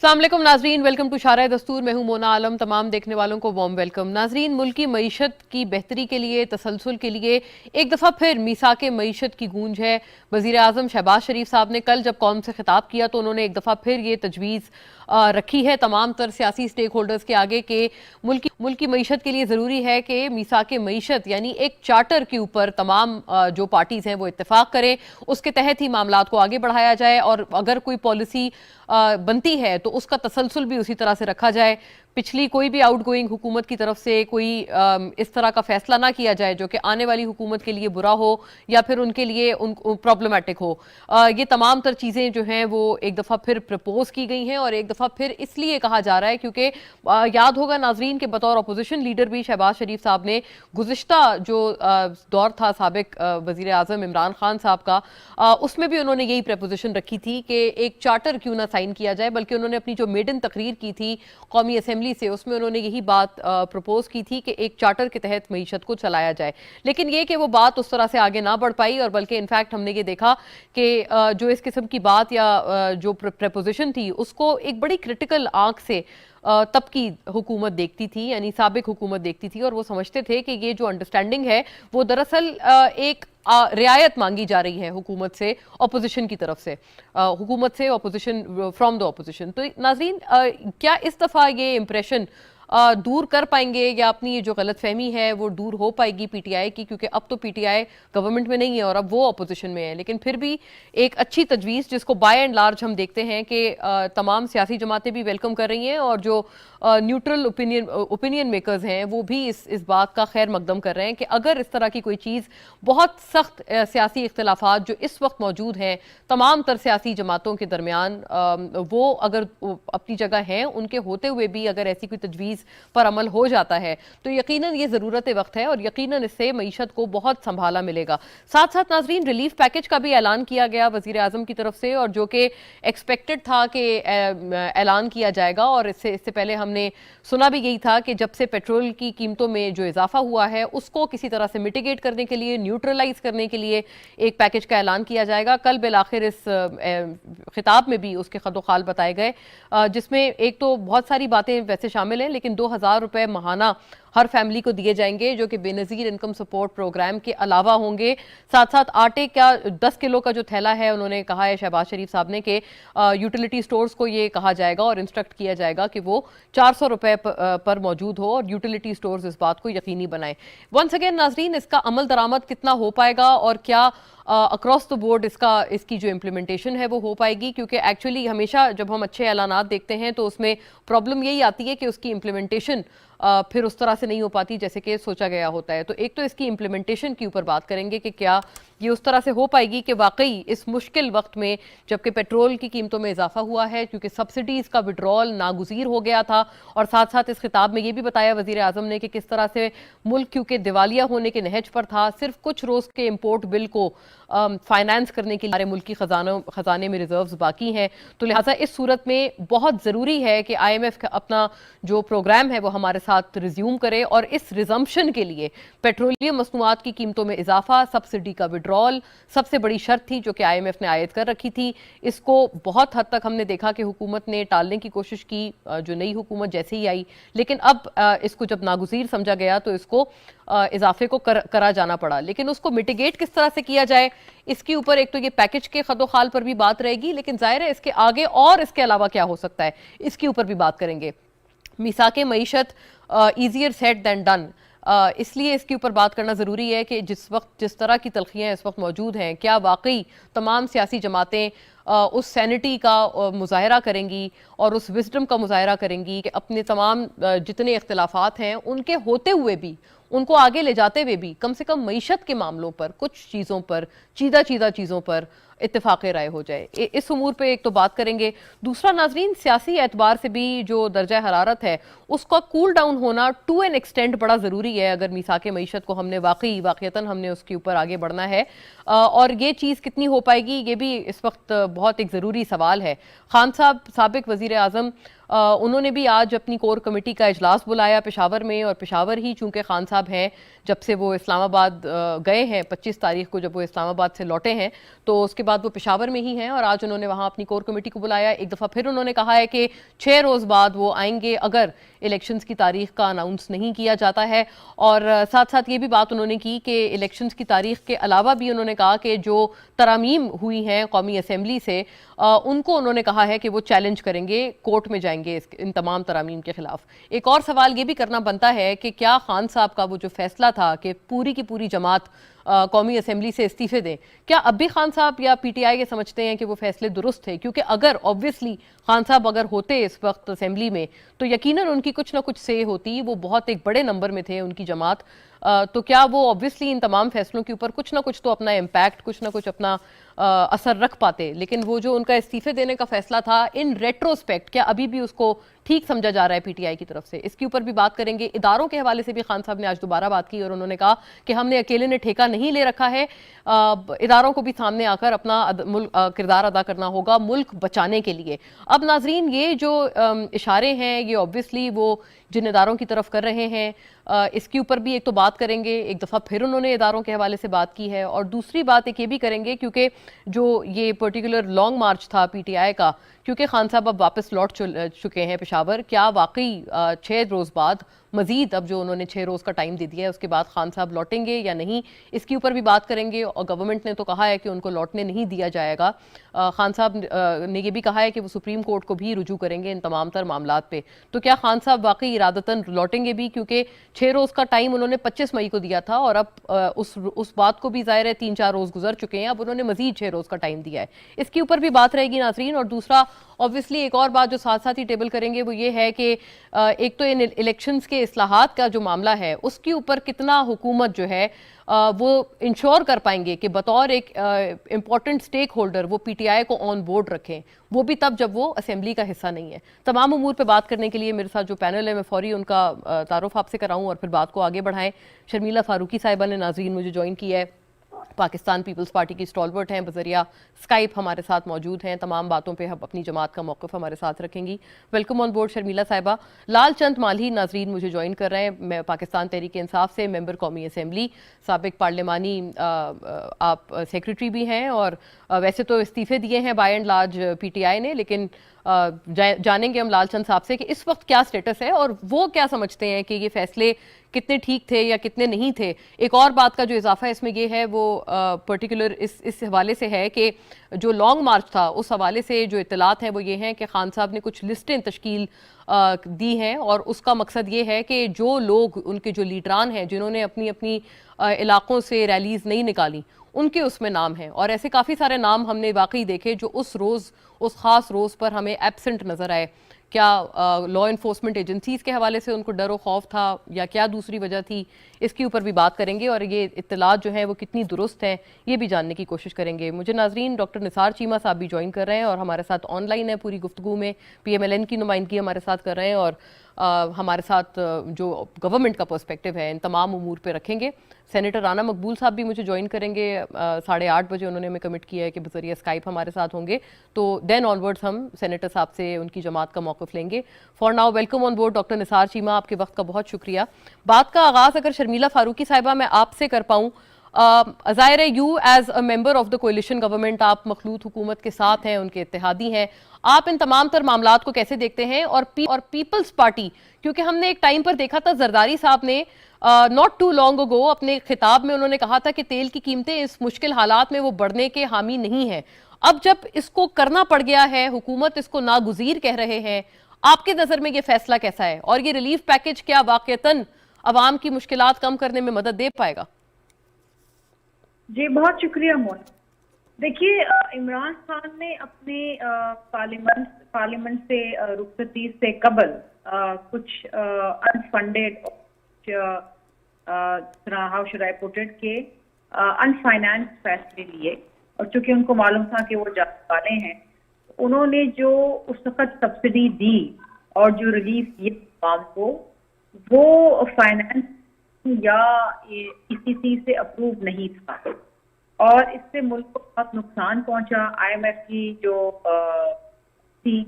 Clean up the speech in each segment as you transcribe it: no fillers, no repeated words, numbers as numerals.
अस्सलाम वालेकुम नाजरीन, वेलकम टू शारा दस्तूर। मैं हूं मोना आलम। तमाम देखने वालों को वार्म वेलकम। नाजरीन, मुल्क की मईशत की बेहतरी के लिए, तसलसल के लिए एक दफ़ा फिर मीसाके मईशत की गूंज है। वज़ीर आज़म शहबाज शरीफ साहब ने कल जब कौम से खिताब किया तो उन्होंने एक दफ़ा फिर ये तजवीज़ रखी है तमाम तर सियासी स्टेक होल्डर्स के आगे कि मुल्क की मईशत के लिए ज़रूरी है कि मीसाके मईशत यानी एक चार्टर के ऊपर तमाम जो पार्टीज़ हैं वो इत्तेफाक करें, उसके तहत ही मामलात को आगे बढ़ाया जाए और अगर कोई पॉलिसी बनती है तो उसका तसलसल भी उसी तरह से रखा जाए। पिछली कोई भी आउटगोइंग हुकूमत की तरफ से कोई इस तरह का फैसला ना किया जाए जो कि आने वाली हुकूमत के लिए बुरा हो या फिर उनके लिए प्रॉब्लमेटिक हो। ये तमाम तर चीज़ें जो हैं वो एक दफ़ा फिर प्रपोज की गई हैं और एक दफ़ा फिर इसलिए कहा जा रहा है क्योंकि याद होगा नाजरीन के बतौर अपोजिशन लीडर भी शहबाज शरीफ साहब ने गुज़िश्ता जो दौर था साबिक वज़ीर आज़म इमरान खान साहब का, उसमें भी उन्होंने यही प्रपोजिशन रखी थी कि एक चार्टर क्यों ना साइन किया जाए, बल्कि उन्होंने अपनी जो मेडन तकरीर की थी कौमी असेंबली से उसमें उन्होंने यही बात प्रपोज की थी कि एक चार्टर के तहत मईशत को चलाया जाए। लेकिन ये कि वो बात उस तरह से आगे ना बढ़ पाई और बल्कि इनफैक्ट हमने ये देखा कि जो इस किस्म की बात या जो प्रपोजिशन थी उसको एक बड़ी क्रिटिकल आंख से तब की हुकूमत देखती थी, यानी साबिक हुकूमत देखती थी और वो समझते थे कि ये जो अंडरस्टैंडिंग है वो दरअसल एक रियायत मांगी जा रही है हुकूमत से अपोजिशन की तरफ से, हुकूमत से अपोजिशन फ्रॉम द अपोजिशन। तो नाजरीन, क्या इस दफ़ा ये इम्प्रेशन दूर कर पाएंगे या अपनी ये जो गलतफहमी है वो दूर हो पाएगी पीटीआई की, क्योंकि अब तो पीटीआई गवर्नमेंट में नहीं है और अब वो अपोजिशन में है, लेकिन फिर भी एक अच्छी तजवीज़ जिसको बाय एंड लार्ज हम देखते हैं कि तमाम सियासी जमातें भी वेलकम कर रही हैं और जो न्यूट्रल ओपिनियन मेकर्स हैं वो भी इस बात का खैर मकदम कर रहे हैं कि अगर इस तरह की कोई चीज़, बहुत सख्त सियासी इख्तलाफात जो इस वक्त मौजूद हैं तमाम तर सियासी जमातों के दरमियान, वो अगर अपनी जगह हैं, उनके होते हुए भी अगर ऐसी कोई तजवीज़ पर अमल हो जाता है तो यकीनन ये ज़रूरत वक्त है और यकीनन इससे मईशत को बहुत संभाला मिलेगा। साथ साथ नाजरीन, रिलीफ पैकेज का भी ऐलान किया गया वज़ीर आज़म की तरफ से और जो कि एक्सपेक्टेड था कि ऐलान किया जाएगा और इससे पहले हमने सुना भी यही था कि जब से पेट्रोल की कीमतों में जो इजाफा हुआ है उसको किसी तरह से मिटिगेट करने के लिए, न्यूट्रलाइज करने के लिए एक पैकेज का ऐलान किया जाएगा। कल बिलाखिर इस खिताब में भी उसके खदोखाल बताए गए, जिसमें एक तो बहुत सारी बातें वैसे शामिल हैं, लेकिन 2000 रुपये माहाना हर फैमिली को दिए जाएंगे जो कि बेनज़ीर इनकम सपोर्ट प्रोग्राम के अलावा होंगे। साथ साथ आटे का 10 किलो का जो थैला है, उन्होंने कहा है शहबाज शरीफ साहब ने कि यूटिलिटी स्टोर्स को ये कहा जाएगा और इंस्ट्रक्ट किया जाएगा कि वो 400 रुपये पर मौजूद हो और यूटिलिटी स्टोर्स इस बात को यकीनी बनाएं। वंस अगेन नाजरीन, इसका अमल दरामद कितना हो पाएगा और क्या अक्रॉस द बोर्ड इसकी जो इम्प्लीमेंटेशन है वो हो पाएगी, क्योंकि एक्चुअली हमेशा जब हम अच्छे ऐलानात देखते हैं तो उसमें प्रॉब्लम यही आती है कि उसकी इम्प्लीमेंटेशन फिर उस तरह से नहीं हो पाती जैसे कि सोचा गया होता है। तो एक तो इसकी इम्प्लीमेंटेशन के ऊपर बात करेंगे कि क्या ये उस तरह से हो पाएगी कि वाकई इस मुश्किल वक्त में, जबकि पेट्रोल की कीमतों में इजाफा हुआ है क्योंकि सब्सिडीज़ का विड्रॉल नागुज़ीर हो गया था, और साथ साथ इस खिताब में ये भी बताया वज़ीर आज़म ने कि किस तरह से मुल्क क्योंकि दिवालिया होने के नहज पर था, सिर्फ कुछ रोज़ के इम्पोर्ट बिल को फाइनेंस करने के लिए मुल्क की खजाने में रिजर्व्स बाकी हैं। तो लिहाजा इस सूरत में बहुत ज़रूरी है कि IMF का अपना जो प्रोग्राम है वो हमारे साथ रिज्यूम करे और इस रिजम्पशन के लिए पेट्रोलियम मसनूआत की कीमतों में इजाफा, सब्सिडी का विड्रॉल सबसे बड़ी शर्त थी जो कि IMF ने आयद कर रखी थी। इसको बहुत हद तक हमने देखा कि हुकूमत ने टालने की कोशिश की, जो नई हुकूमत जैसे ही आई, लेकिन अब इसको जब नागुज़ीर समझा गया तो इसको इजाफे को करा जाना पड़ा। लेकिन उसको मिटिगेट किस तरह से किया जाए, इसके ऊपर एक तो ये पैकेज के खदोखाल पर भी बात रहेगी, लेकिन जाहिर है इसके आगे और इसके अलावा क्या हो सकता है इसके ऊपर भी बात करेंगे। मीसाके मईशत ईजियर सेड दैन डन, इसलिए इसके ऊपर बात करना ज़रूरी है कि जिस तरह की तलखियाँ इस वक्त मौजूद हैं, क्या वाकई तमाम सियासी जमातें उस सैनिटी का मुजाहरा करेंगी और उस विजडम का मुजाहरा करेंगी कि अपने तमाम जितने इख्तिलाफात हैं उनके होते हुए भी, उनको आगे ले जाते हुए भी कम से कम मईशत के मामलों पर, कुछ चीज़ों पर, चीज़ा चीज़ों पर इत्तेफाक राय हो जाए। इस उमूर पे एक तो बात करेंगे। दूसरा नाजरीन, सियासी एतबार से भी जो दर्जा हरारत है उसका कूल डाउन होना टू एन एक्सटेंट बड़ा ज़रूरी है अगर मीसाके मईशत को हमने वाक़ईतन हमने उसके ऊपर आगे बढ़ना है। और ये चीज़ कितनी हो पाएगी ये भी इस वक्त बहुत एक ज़रूरी सवाल है। खान साहब साबिक वज़ीर आज़म उन्होंने भी आज अपनी कोर कमेटी का इजलास बुलाया पेशावर में, और पेशावर ही चूंकि खान साहब हैं, जब से वो इस्लामाबाद गए हैं 25 तारीख को जब वो इस्लामाबाद से लौटे हैं, तो उसके बाद वो पेशावर में ही हैं और आज उन्होंने वहां अपनी कोर कमेटी को बुलाया। एक दफ़ा फिर उन्होंने कहा है कि 6 रोज़ बाद वो आएंगे अगर इलेक्शंस की तारीख का अनाउंस नहीं किया जाता है। और साथ साथ ये भी बात उन्होंने की कि इलेक्शंस की तारीख के अलावा भी उन्होंने कहा कि जो तरामीम हुई हैं कौमी असम्बली से, उनको उन्होंने कहा है कि वो चैलेंज करेंगे, कोर्ट में जाएंगे इन तमाम तरामीम के खिलाफ। एक और सवाल ये भी करना बनता है कि क्या खान साहब का वो जो फैसला था कि पूरी की पूरी जमात कौमी असम्बली से इस्तीफे दें, क्या अब भी खान साहब या पीटीआई के समझते हैं कि वो फैसले दुरुस्त थे? क्योंकि अगर ऑब्वियसली खान साहब अगर होते इस वक्त असम्बली में तो यकीनन उनकी कुछ ना कुछ से होती, वो बहुत एक बड़े नंबर में थे उनकी जमात, तो क्या वो ऑब्वियसली इन तमाम फैसलों के ऊपर कुछ ना कुछ तो अपना इम्पैक्ट, कुछ ना कुछ अपना असर रख पाते। लेकिन वो जो उनका इस्तीफे देने का फैसला था, इन रेट्रोस्पेक्ट क्या अभी भी उसको ठीक समझा जा रहा है पीटीआई की तरफ से? इसके ऊपर भी बात करेंगे। इदारों के हवाले से भी खान साहब ने आज दोबारा बात की और उन्होंने कहा कि हमने अकेले ने ठेका नहीं ले रखा है, इदारों को भी सामने आकर अपना किरदार अदा करना होगा मुल्क बचाने के लिए। अब नाजरीन, ये जो इशारे हैं ये ऑब्वियसली वो जिन इदारों की तरफ कर रहे हैं, इसके ऊपर भी एक तो बात करेंगे। एक दफ़ा फिर उन्होंने इदारों के हवाले से बात की है और दूसरी बात एक ये भी करेंगे क्योंकि जो ये पर्टिकुलर लॉन्ग मार्च था पीटीआई का, क्योंकि खान साहब अब वापस लौट चुके हैं पेशावर, क्या वाकई 6 रोज़ बाद मजीद अब जो उन्होंने 6 रोज़ का टाइम दे दिया है उसके बाद खान साहब लौटेंगे या नहीं, इसके ऊपर भी बात करेंगे। और गवर्नमेंट ने तो कहा है कि उनको लौटने नहीं दिया जाएगा। खान साहब ने ये भी कहा है कि वो सुप्रीम कोर्ट को भी रुजू करेंगे इन तमाम तर मामलात पे। तो क्या खान साहब वाकई इरादतन लौटेंगे भी? क्योंकि 6 रोज़ का टाइम उन्होंने 25 मई को दिया था और अब उस बात को भी ज़ाहिर है 3-4 रोज़ गुजर चुके हैं, अब उन्होंने मजीद 6 रोज़ का टाइम दिया है। इसके ऊपर भी बात रहेगी नाजरीन। और दूसरा ऑब्वियसली एक और बात जो साथ साथ ही टेबल करेंगे वो ये है कि एक तो इन इलेक्शंस के इस्लाहात का जो मामला है उसके ऊपर कितना हुकूमत जो है वो इंश्योर कर पाएंगे कि बतौर एक इम्पॉर्टेंट स्टेक होल्डर वो पीटीआई को ऑन बोर्ड रखें, वो भी तब जब वो असेंबली का हिस्सा नहीं है। तमाम उमूर पे बात करने के लिए मेरे साथ जो पैनल है मैं फौरी उनका तारुफ आपसे कराऊं और फिर बात को आगे बढ़ाएं। शर्मिला फारूकी साहिबा ने नाजरीन मुझे ज्वाइन किया है, पाकिस्तान पीपल्स पार्टी की स्टॉलवर्ट हैं, बजरिया स्काइप हमारे साथ मौजूद हैं, तमाम बातों पे हम अपनी जमात का मौक़िफ़ हमारे साथ रखेंगी। वेलकम ऑन बोर्ड शर्मिला साहिबा। लाल चंद माली नाजरीन मुझे ज्वाइन कर रहे हैं, मैं पाकिस्तान तहरीक इंसाफ से, मेंबर कौमी असम्बली, साबिक पार्लिमानी आप सेक्रेटरी भी हैं और वैसे तो इस्तीफ़े दिए हैं बाय एंड लार्ज पीटीआई ने, लेकिन जानेंगे हम लाल चंद साहब से कि इस वक्त क्या स्टेटस है और वो क्या समझते हैं कि ये फैसले कितने ठीक थे या कितने नहीं थे। एक और बात का जो इजाफा इसमें ये है वो पर्टिकुलर इस हवाले से है कि जो लॉन्ग मार्च था उस हवाले से जो इत्तलात हैं वो ये हैं कि खान साहब ने कुछ लिस्टें तश्कील दी हैं और उसका मकसद ये है कि जो लोग उनके जो लीडरान हैं जिन्होंने अपनी अपनी इलाकों से रैलीज नहीं निकाली उनके उसमें नाम हैं। और ऐसे काफ़ी सारे नाम हमने वाकई देखे जो उस रोज़, उस ख़ास रोज़ पर हमें एब्सेंट नज़र आए। क्या लॉ इन्फोर्समेंट एजेंसीज के हवाले से उनको डर व खौफ था या क्या दूसरी वजह थी, इसके ऊपर भी बात करेंगे और ये इत्तलात जो हैं वो कितनी दुरुस्त हैं ये भी जानने की कोशिश करेंगे। मुझे नाजरीन डॉक्टर निसार चीमा साहब भी ज्वाइन कर रहे हैं और हमारे साथ ऑनलाइन है पूरी गुफ्तगू में, PMLN की नुमाइंदगी हमारे साथ कर रहे हैं और हमारे साथ जो गवर्नमेंट का पर्सपेक्टिव है इन तमाम उमूर पे रखेंगे। सेनेटर राना मकबूल साहब भी मुझे ज्वाइन करेंगे 8:30 बजे, उन्होंने हमें कमिट किया है कि बजरिया स्काइप हमारे साथ होंगे, तो देन ऑनवर्ड्स हम सेनेटर साहब से उनकी जमात का मौक़िफ़ लेंगे। For now welcome on board doctor Nisar Cheema, आपके वक्त का बहुत शुक्रिया। बात का आगाज़ अगर शर्मिला फारूकी साहिबा मैं आपसे कर पाऊँ, ज़ाहिर है you as a member of the coalition government, आप मखलूत हुकूमत के साथ हैं, उनके इत्तेहादी हैं, आप इन तमाम तर मामलात को कैसे देखते हैं? और पीपल्स पार्टी, क्योंकि हमने एक टाइम पर देखा था जरदारी साहब ने नॉट टू लॉन्ग अगो अपने खिताब में उन्होंने कहा था कि तेल की कीमतें इस मुश्किल हालात में वो बढ़ने के हामी नहीं है। अब जब इसको करना पड़ गया है, हुकूमत इसको नागुज़ीर कह रहे हैं, आपके नज़र में ये फैसला कैसा है और ये रिलीफ पैकेज क्या वाकईतन अवाम की मुश्किलात कम करने में मदद दे पाएगा? जी बहुत शुक्रिया मोन। देखिए, इमरान खान ने अपने पार्लियामेंट से रुखसती से कबल कुछ unfunded, how should I put it, के अनफाइनेंस फैसले लिए और चूंकि उनको मालूम था कि वो जाने वाले हैं, उन्होंने जो उस वक्त सब्सिडी दी और जो रिलीफ दिए आवाम को, वो फाइनेंस या ECC से अप्रूव नहीं था और इससे मुल्क को बहुत नुकसान पहुंचा। IMF की जो थी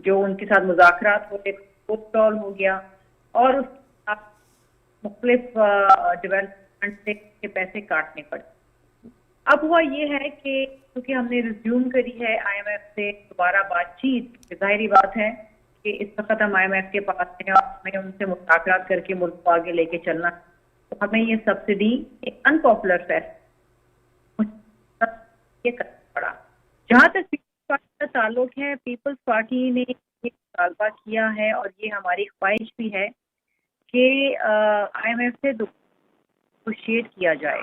जो उनके साथ मुज़ाकरात हुए वो स्टॉल हो गया, और उसके साथ मुख्तलिफ डेवलपमेंट से के पैसे काटने पड़े। अब हुआ ये है कि क्योंकि हमने रिज्यूम करी है IMF से दोबारा बातचीत, जाहिर बात है कि इस वक्त हम IMF के पास हैं और हमें उनसे मुज़ाकरात करके मुल्क को आगे लेके चलना, तो हमें ये सब्सिडी एक अनपॉपुलर फैसला ये करना पड़ा। जहाँ तक पीपल्स पार्टी का ताल्लुक है, पीपल्स पार्टी ने ये मुतालबा किया है और ये हमारी ख्वाहिश भी है कि IMF से नेगोशिएट किया जाए,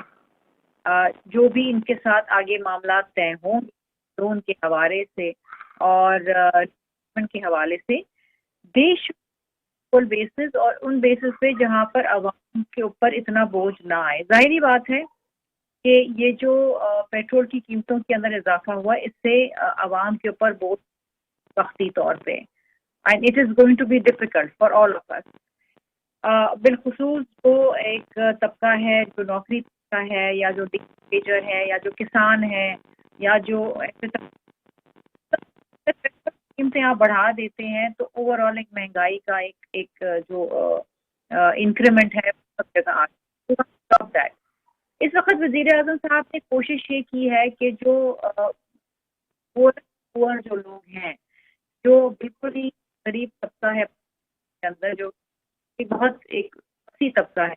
जो भी इनके साथ आगे मामला तय हों लोन के हवाले से और के हवाले से, देश बेसिस और उन बेसिस पे जहाँ पर अवाम के ऊपर इतना बोझ ना आए। जाहिर बात है कि ये जो पेट्रोल की कीमतों के अंदर इजाफा हुआ, इससे अवाम के ऊपर बोझ वक्ती तौर पे, and it is going to be difficult for all of us. बिलखुसूस जो एक तबका है जो नौकरी का है, या जो टीचर है, या जो किसान है, या जो कीमतें आप बढ़ा देते हैं तो ओवरऑल एक महंगाई का एक जो इंक्रीमेंट है सब जगह आ। इस वक्त वज़ीर-ए-आज़म साहब ने कोशिश ये की है कि जो पुअर जो लोग हैं, जो बिल्कुल ही गरीब तबका है के अंदर, जो बहुत एक अच्छी तबका है,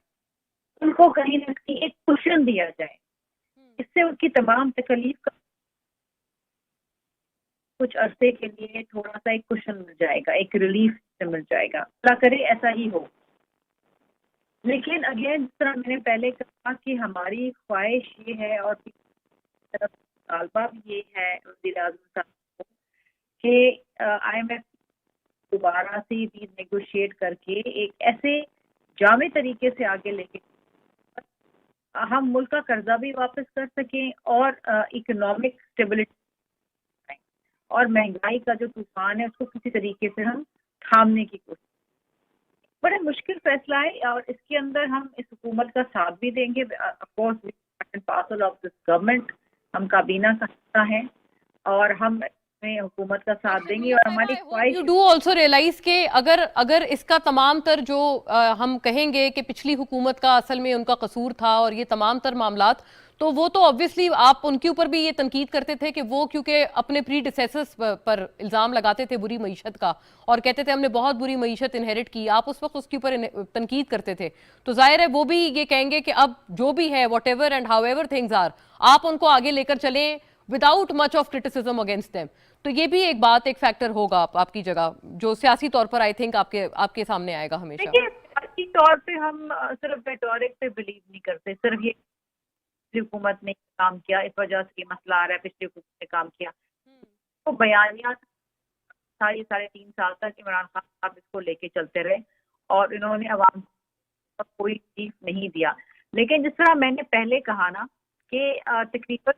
उनको कहीं ना कहीं एक कुशन दिया जाए, इससे उनकी तमाम तकलीफ का कुछ अरसे के लिए थोड़ा सा एक कुशन मिल जाएगा, एक रिलीफ से मिल जाएगा। अल्लाह करे ऐसा ही हो। लेकिन अगेन जिस तरह मैंने पहले कहा कि हमारी ख्वाहिश ये है और तरफ तालबा भी ये है वज़ीर-ए-आज़म साहब को कि IMF दोबारा से भी नेगोशिएट करके एक ऐसे जामे तरीके से आगे लेके हम मुल्क का कर्जा भी वापस कर सकें और इकोनॉमिक स्टेबिलिटी और महंगाई का जो तूफान है उसको किसी तरीके से हम थामने की कोशिश। बड़ा मुश्किल फैसला है और इसके अंदर हम इस हुकूमत का साथ भी देंगे। Of course we are part of this government, हम काबीना का हिस्सा हैं और हम हुकूमत का साथ देंगे। और हमारी ख्वाहिश यू डू ऑल्सो रियलाइज के अगर इसका तमाम तर जो हम कहेंगे कि पिछली हुकूमत का असल में उनका कसूर था और ये तमाम तर मामलात, तो वो तो ऑब्वियसली आप उनके ऊपर भी ये तनकीद करते थे कि वो क्योंकि अपने प्रीडिसेसर्स पर इल्जाम लगाते थे बुरी मईशत का और कहते थे हमने बहुत बुरी मईशत इनहेरिट की, आप उस वक्त उसके ऊपर तनकीद करते थे, तो जाहिर है वो भी ये कहेंगे कि अब जो भी है whatever and however things are, आप उनको आगे लेकर चलें without much of criticism against them. तो ये भी एक बात, एक फैक्टर होगा आपकी जगह जो सियासी तौर पर आई थिंक आपके सामने आएगा हमेशा। देखिए, सियासी तौर पे हम सिर्फ रेटोरिक पे बिलीव नहीं करते, सिर्फ ये पिछली हुकूमत ने काम किया इस वजह से ये मसला आ रहा है, पिछली हुकूमत ने काम किया, तो बयानिया था ये 3.5 साल तक इमरान खान साहब इसको लेके चलते रहे और इन्होंने अवाम को कोई तकलीफ नहीं दिया। लेकिन जिस तरह मैंने पहले कहा ना कि तकरीबन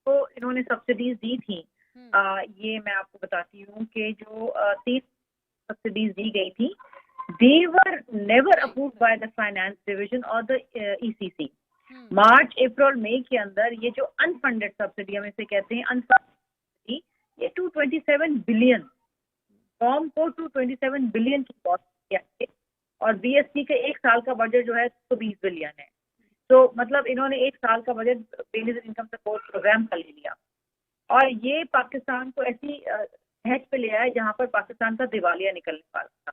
तो इन्होंने सब्सिडीज दी थी, ये मैं आपको बताती हूँ कि जो 3 सब्सिडीज दी गई थी, they were never approved by the finance division or the ECC। मार्च अप्रैल मई के अंदर ये जो अनफंडेड सब्सिडी हम इसे कहते हैं, अनफंडेड, ये 227 बिलियन फॉर्म को 227 बिलियन की कॉस्ट किया है और BSP के एक साल का बजट जो है 120 बिलियन है। तो मतलब इन्होंने एक साल का budget benefit income support programme का ले लिया और ये पाकिस्तान को ऐसी हैच पे ले आया जहां पर पाकिस्तान का दिवालिया निकलने वाला था।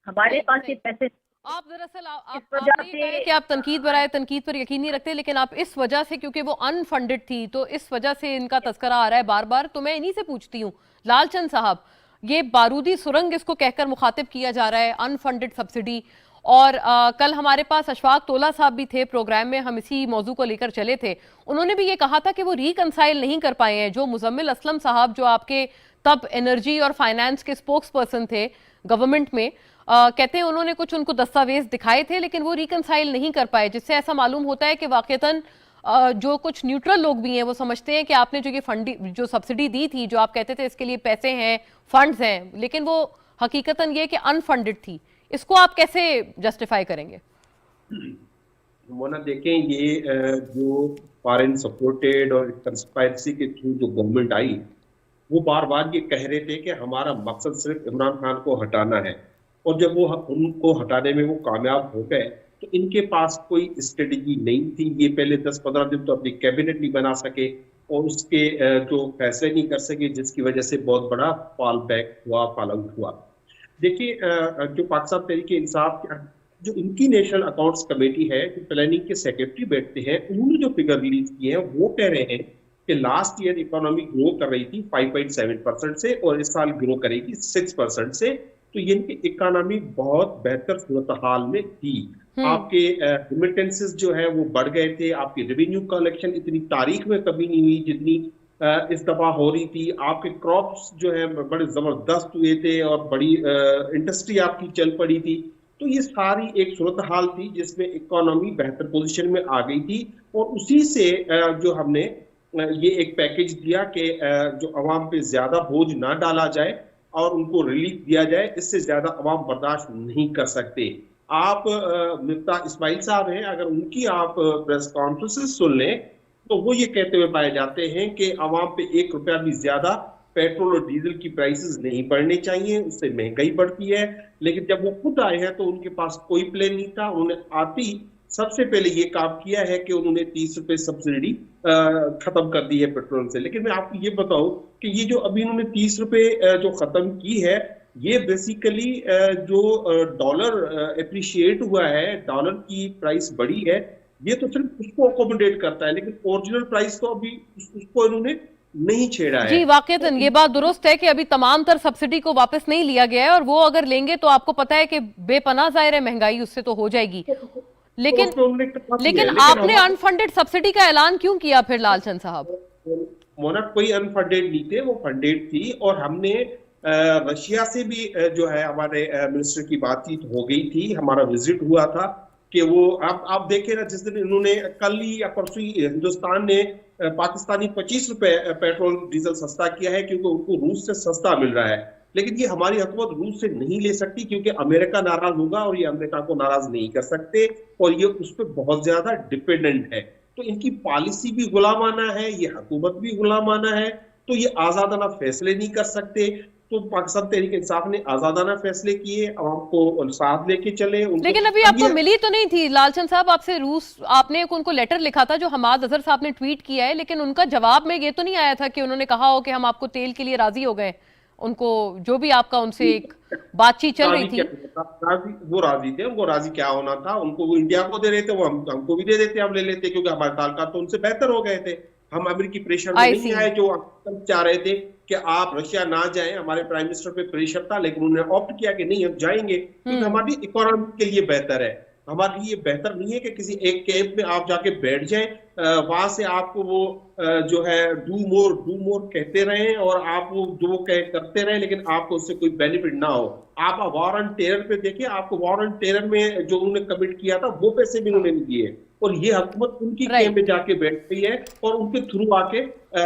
हमारे पास ये पैसे, आप दरअसल आपने कि आप तनकीद बराए तनकीद पर यकीन नहीं रखते, लेकिन आप इस वजह से क्योंकि वो अनफंडेड थी तो इस वजह से इनका तस्करा आ रहा है बार बार। तो मैं इन्हीं से पूछती हूँ, लालचंद साहब, ये बारूदी सुरंग इसको कहकर मुखातिब किया जा रहा है, अनफंडेड सब्सिडी, और कल हमारे पास अशफाक तोला साहब भी थे प्रोग्राम में, हम इसी मौजू को लेकर चले थे, उन्होंने भी ये कहा था कि वो रिकंसाइल नहीं कर पाए हैं। जो मुजम्मिल असलम साहब जो आपके तब एनर्जी और फाइनेंस के स्पोक्स पर्सन थे गवर्नमेंट में, कहते हैं उन्होंने कुछ उनको दस्तावेज दिखाए थे लेकिन वो रिकंसाइल नहीं कर पाए, जिससे ऐसा मालूम होता है कि वाकईतन जो कुछ न्यूट्रल लोग भी हैं वो समझते हैं कि आपने जो ये जो सब्सिडी दी थी, जो आप कहते थे इसके लिए पैसे हैं, फंड्स हैं, लेकिन वो हकीकतन ये कि अनफंडेड थी। इसको आप कैसे जस्टिफाई करेंगे? मोना देखें, ये जो फॉरेन सपोर्टेड और कंस्पायरेसी के थ्रू जो गवर्नमेंट आई, वो बार बार ये कह रहे थे कि हमारा मकसद सिर्फ इमरान खान को हटाना है। और जब वो उनको हटाने में वो कामयाब हो गए तो इनके पास कोई स्ट्रेटेजी नहीं थी। ये पहले 10-15 दिन तो अपनी कैबिनेट नहीं बना सके और उसके जो फैसले नहीं कर सके, जिसकी वजह से बहुत बड़ा फॉल बैक हुआ, फॉल आउट हुआ। देखिए, जो पाकिस्तान तहरीक इंसाफ जो इनकी नेशनल अकाउंट्स कमेटी है, जो प्लानिंग के सेक्रेटरी बैठते हैं, उन्होंने जो फिगर रिलीज किए हैं वो कह रहे हैं कि लास्ट ईयर इकोनॉमी ग्रो कर रही थी 5.7% से और इस साल ग्रो करेगी 6% से। तो ये इनकी इकोनॉमी बहुत बेहतर सूरत हाल में थी। आपके रिमिटेंसेस जो है वो बढ़ गए थे, आपकी रेवेन्यू कलेक्शन इतनी तारीख में कभी नहीं हुई जितनी इस दफा हो रही थी। आपके क्रॉप्स जो है बड़े जबरदस्त हुए थे और बड़ी इंडस्ट्री आपकी चल पड़ी थी। तो ये सारी एक सूरत हाल थी जिसमें इकोनॉमी बेहतर पोजीशन में आ गई थी और उसी से जो हमने ये एक पैकेज दिया कि जो अवाम पे ज्यादा बोझ ना डाला जाए और उनको रिलीफ दिया जाए। इससे ज्यादा अवाम बर्दाश्त नहीं कर सकते। आप मिफ्ताह इस्माइल साहब हैं, अगर उनकी आप प्रेस कॉन्फ्रेंसेस सुन लें तो वो ये कहते हुए पाए जाते हैं कि अवाम पे 1 रुपया भी ज्यादा पेट्रोल और डीजल की प्राइसेस नहीं बढ़ने चाहिए, उससे महंगाई बढ़ती है। लेकिन जब वो खुद आए हैं तो उनके पास कोई प्लान नहीं था। उन्होंने आती सबसे पहले ये काम किया है कि उन्होंने 30 रुपए सब्सिडी खत्म कर दी है पेट्रोल से। लेकिन मैं आपको ये बताऊं कि ये जो अभी उन्होंने 30 रुपए जो खत्म की है, ये बेसिकली जो डॉलर एप्रिशिएट हुआ है, डॉलर की प्राइस बढ़ी है, ये तो सिर्फ उसको अकोमोडेट करता है, लेकिन ओरिजिनल प्राइस तो अभी उसको इन्होंने नहीं छेड़ा है। जी, वाकईतन ये बात दुरुस्त है कि अभी तमाम तर सब्सिडी को वापस नहीं लिया गया है और वो अगर लेंगे तो आपको पता है कि बेपनाह ज़ाहिर है महंगाई उससे तो हो जाएगी। लेकिन आपने अनफंडेड सब्सिडी का ऐलान क्यों किया फिर लालचंद साहब? मोना कोई अनफंडेड नहीं थे, वो फंडेड थी। और हमने रशिया से भी जो है हमारे मिनिस्टर की बातचीत हो गई थी, हमारा विजिट हुआ था कि वो आप देखें ना, जिस दिन इन्होंने कल ही या परसों ही हिंदुस्तान ने पाकिस्तानी 25 रुपए पेट्रोल डीजल सस्ता किया है क्योंकि उनको रूस से सस्ता मिल रहा है। लेकिन ये हमारी हुकूमत रूस से नहीं ले सकती क्योंकि अमेरिका नाराज होगा और ये अमेरिका को नाराज नहीं कर सकते और ये उस पर बहुत ज्यादा डिपेंडेंट है। तो इनकी पॉलिसी भी गुलामाना है, ये हुकूमत भी गुलामाना है, तो ये आजादाना फैसले नहीं कर सकते। तो पाकिस्तान तहरीक इंसाफ ने आजादाना फैसले किए, आवाम को साथ लेके चले। लेकिन अभी आपको मिली तो नहीं थी लालचंद साहब आपसे रूस, आपने उनको लेटर लिखा था जो हमाद अजहर साहब ने ट्वीट किया है, लेकिन उनका जवाब में ये तो नहीं आया था कि उन्होंने कहा हो कि हम आपको तेल के लिए राजी हो गए। उनको जो भी आपका उनसे एक बातचीत चल रही थी, वो राजी थे। उनको राजी क्या होना था, उनको वो इंडिया को दे रहे थे, वो हमको भी दे देते, हम ले लेते, क्योंकि हमारे ताल्लुकात तो उनसे बेहतर हो गए थे। हम अमेरिकी प्रेशर में नहीं आए जो चाह रहे थे कि आप रशिया ना जाएं। हमारे प्राइम मिनिस्टर पे प्रेशर था, लेकिन उन्होंने ऑप्ट किया कि नहीं हम जाएंगे क्योंकि हमारी इकोनॉमी के लिए बेहतर है। हमारे लिए बेहतर नहीं है कि किसी एक कैंप में आप जाके बैठ जाएं, वहां से आपको वो जो है डू मोर कहते रहें और आप वो जो करते रहें, लेकिन आपको उससे कोई बेनिफिट ना हो। आप वॉर ऑन टेरर पे देखिए, आपको वॉर ऑन टेरर में जो उन्होंने कमिट किया था वो पैसे भी उन्होंने नहीं दिए और ये हुकूमत उनकी कैंप में जाके बैठ गई है और उनके थ्रू आके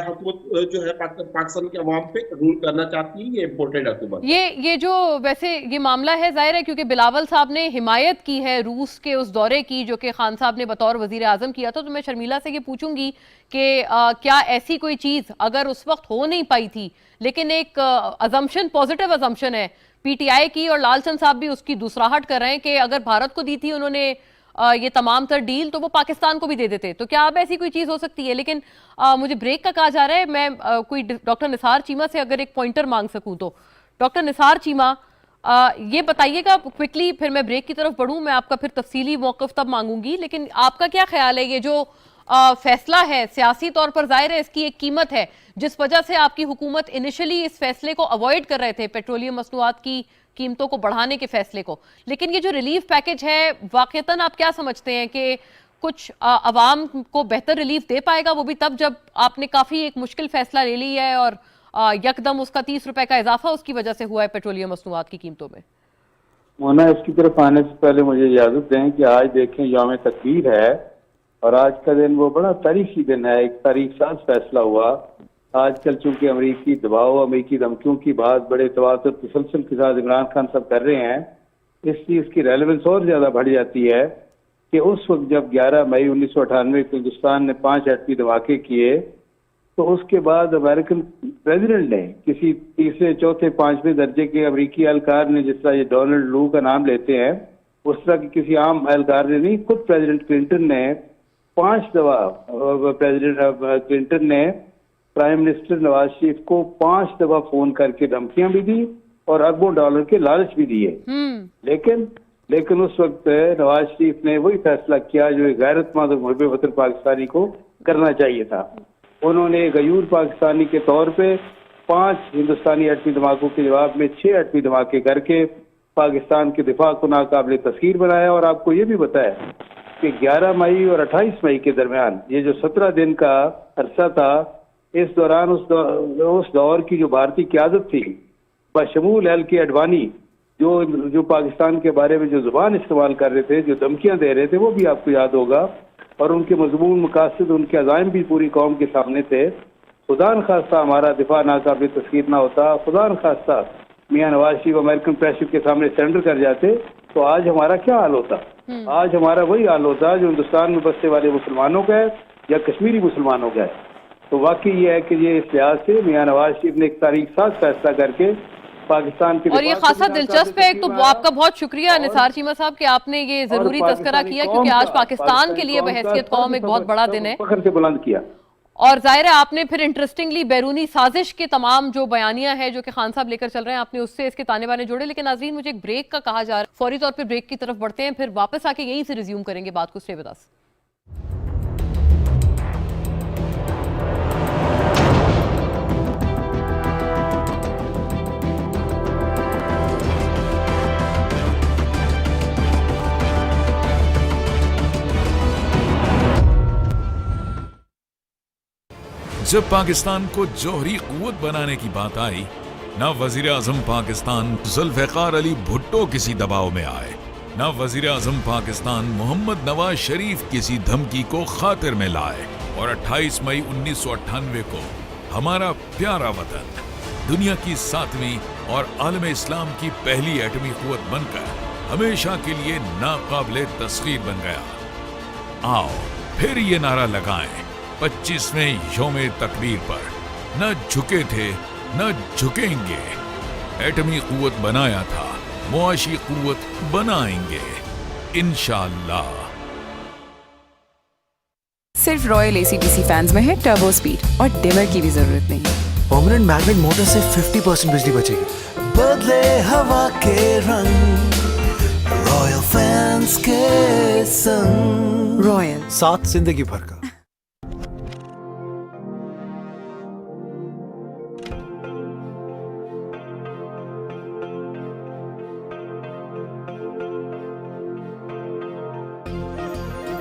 हुकूमत जो है पाकिस्तान के अवाम पे रूल करना चाहती है। ये इम्पोर्टेंट हुकूमत, ये जो वैसे ये मामला है जाहिर है क्योंकि बिलावल साहब ने हिमायत की है रूस के उस दौरे की जो कि खान साहब ने बतौर वजीर आजम किया था। तो मैं शर्मिला से ये पूछूंगी कि क्या ऐसी कोई चीज अगर उस वक्त हो नहीं पाई थी, लेकिन एक अजम्पशन, पॉजिटिव अजम्पशन है पीटीआई की और लालचंद साहब भी उसकी दूसराहट कर रहे हैं कि अगर भारत को दी थी उन्होंने ये तमाम तर डील तो वो पाकिस्तान को भी दे देते, तो क्या अब ऐसी कोई चीज हो सकती है? लेकिन मुझे ब्रेक का कहा जा रहा है, मैं कोई डॉक्टर निसार चीमा से अगर एक पॉइंटर मांग सकूं तो डॉक्टर निसार चीमा ये बताइएगा क्विकली, फिर मैं ब्रेक की तरफ बढ़ूं, मैं आपका फिर तफसीली मौक़िफ़ तब मांगूंगी। लेकिन आपका क्या ख्याल है, ये जो फैसला है सियासी तौर पर जाहिर है इसकी एक कीमत है, जिस वजह से आपकी हुकूमत इनिशियली इस फैसले को अवॉइड कर रहे थे, पेट्रोलियम मसनूआत की कीमतों को बढ़ाने के फैसले को, लेकिन ये जो रिलीफ पैकेज है वाकईतन आप क्या समझते हैं कि कुछ अवाम को बेहतर रिलीफ दे पाएगा, वो भी तब जब आपने काफी एक मुश्किल फैसला ले लिया है और यकदम उसका 30 रुपए का इजाफा उसकी वजह से हुआ है पेट्रोलियम मसनूआत की कीमतों में? मोना, इसकी तरफ आने से पहले मुझे इजाजत दें कि आज देखें यौम तकबीर है और आज का दिन वो बड़ा तारीखी दिन है, एक तारीख साज फैसला हुआ। आजकल चूंकि अमरीकी दबाव, अमरीकी धमकियों की बात बड़े तवातुर तसलसल के साथ इमरान खान सब कर रहे हैं, इस चीज की रेलेवेंस और ज्यादा बढ़ जाती है कि उस वक्त जब 11 मई 1998 को हिंदुस्तान ने 5 एटमी धमाके किए तो उसके बाद अमेरिकन प्रेसिडेंट ने किसी तीसरे चौथे पांचवें दर्जे के अमेरिकी एहलकार ने, जिस तरह ये डोनाल्ड लू का नाम लेते हैं, उस तरह के किसी आम एहलकार ने नहीं, खुद प्रेसिडेंट क्लिंटन ने 5 दफा प्रेसिडेंट क्लिंटन ने प्राइम मिनिस्टर नवाज शरीफ को 5 दफा फोन करके धमकियां भी दी और अरबों डॉलर के लालच भी दिए। लेकिन उस वक्त नवाज शरीफ ने वही फैसला किया जो एक गैरतमंद और मुहब्बे वतन पाकिस्तानी को करना चाहिए था। उन्होंने गयूर पाकिस्तानी के तौर पे 5 हिंदुस्तानी एटमी धमाकों के जवाब में 6 एटमी धमाके करके पाकिस्तान के दिफा को नाकाबिले तस्खीर बनाया। और आपको ये भी बताया कि 11 मई और 28 मई के दरमियान ये जो 17 दिन का अरसा था, इस दौरान उस दौर की जो भारतीय क़यादत थी बशमूल एल के अडवाणी, जो पाकिस्तान के बारे में जो जुबान इस्तेमाल कर रहे थे, जो धमकियां दे रहे थे, वो भी आपको याद होगा। और उनके मजमून मकासद, उनके अज़ाइम भी पूरी कौम के सामने थे। खुदा न खास्ता हमारा दिफा नाकाबिल तस्खीर ना होता, खुदा न खास्ता मियां नवाज शरीफ अमेरिकन प्रेशर के सामने सरेंडर कर जाते, तो आज हमारा क्या हाल होता? आज हमारा वही हाल होता जो हिंदुस्तान में बसने वाले मुसलमानों का है या कश्मीरी मुसलमानों का है। तो वाकई ये है कि ये इस लिहाज से मियां नवाज शरीफ ने एक तारीख साज फैसला करके पाकिस्तान के, और ये खासा दिलचस्प है। एक तो आपका बहुत शुक्रिया निसार चीमा साहब कि आपने ये जरूरी तस्करा किया, क्योंकि आज पाकिस्तान के लिए बहैसियत कौम एक बहुत बड़ा दिन है, फख्र से बुलंद किया। और जाहिर है आपने फिर इंटरेस्टिंगली बैरूनी साजिश के तमाम जो बयानियां हैं जो कि खान साहब लेकर चल रहे हैं, आपने उससे इसके ताने बाने जोड़े। लेकिन नाज़रीन, मुझे एक ब्रेक का कहा जा रहा है, फौरी तौर पर ब्रेक की तरफ बढ़ते हैं, फिर वापस आके यहीं से रिज्यूम करेंगे बात को। Stay with us. जब पाकिस्तान को जौहरी कुव्वत बनाने की बात आई, न वजीर आजम पाकिस्तान जुल्फ़िकार अली भुट्टो किसी दबाव में आए, न वजीर आजम पाकिस्तान मोहम्मद नवाज शरीफ किसी धमकी को खातिर में लाए। और 28 मई 1998 को हमारा प्यारा वतन दुनिया की 7वीं और आलम इस्लाम की पहली एटमी कुव्वत बनकर हमेशा के लिए नाकाबिले तस्खीर बन गया। आओ फिर ये नारा लगाएं 25वें यौमे तकबीर पर, न झुके थे न झुकेंगे। एटमी कुव्वत बनाया था, मुआशी कुव्वत बनाएंगे इंशाअल्लाह। सिर्फ रॉयल एसीडीसी फैंस में है टर्बो स्पीड और डिमर की भी जरूरत नहीं। परमानेंट मैग्नेट मोटर से 50% बिजली बचेगी। बदले हवा के रंग रॉयल फैंस के संग। रॉयल, साथ जिंदगी भर का।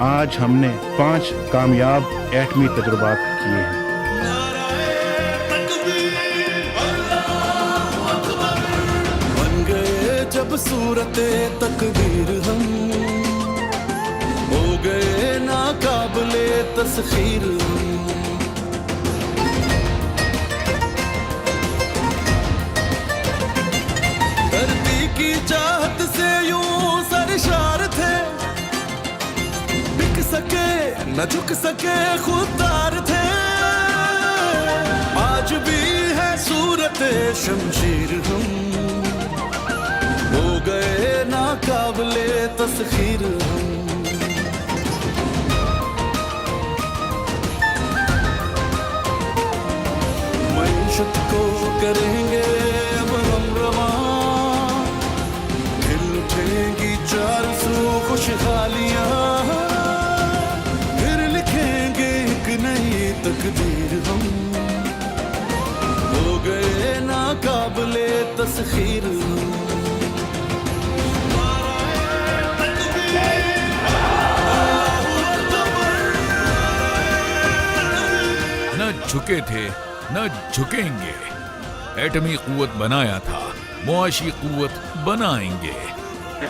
आज हमने 5 कामयाब एटमी तजुर्बात किए हैं। बन गए जब सूरते तकदीर हम, हो गए नाकाबिले तस्खीर हम। धरती की चाहत से यूं सरशार थे, सके न झुक सके खुददार थे। आज भी है सूरत शमशीर हम, हो गए नाकाबिले तस्खीर हम। मईशत को करेंगे अब हम रवां, खिल उठेंगी 400 खुशहालियां। तकदीर हम, हो गए नाकाबिले तस्खीर हम। न झुके थे न झुकेंगे। एटमी कुव्वत बनाया था, मुआशी कुव्वत बनाएंगे।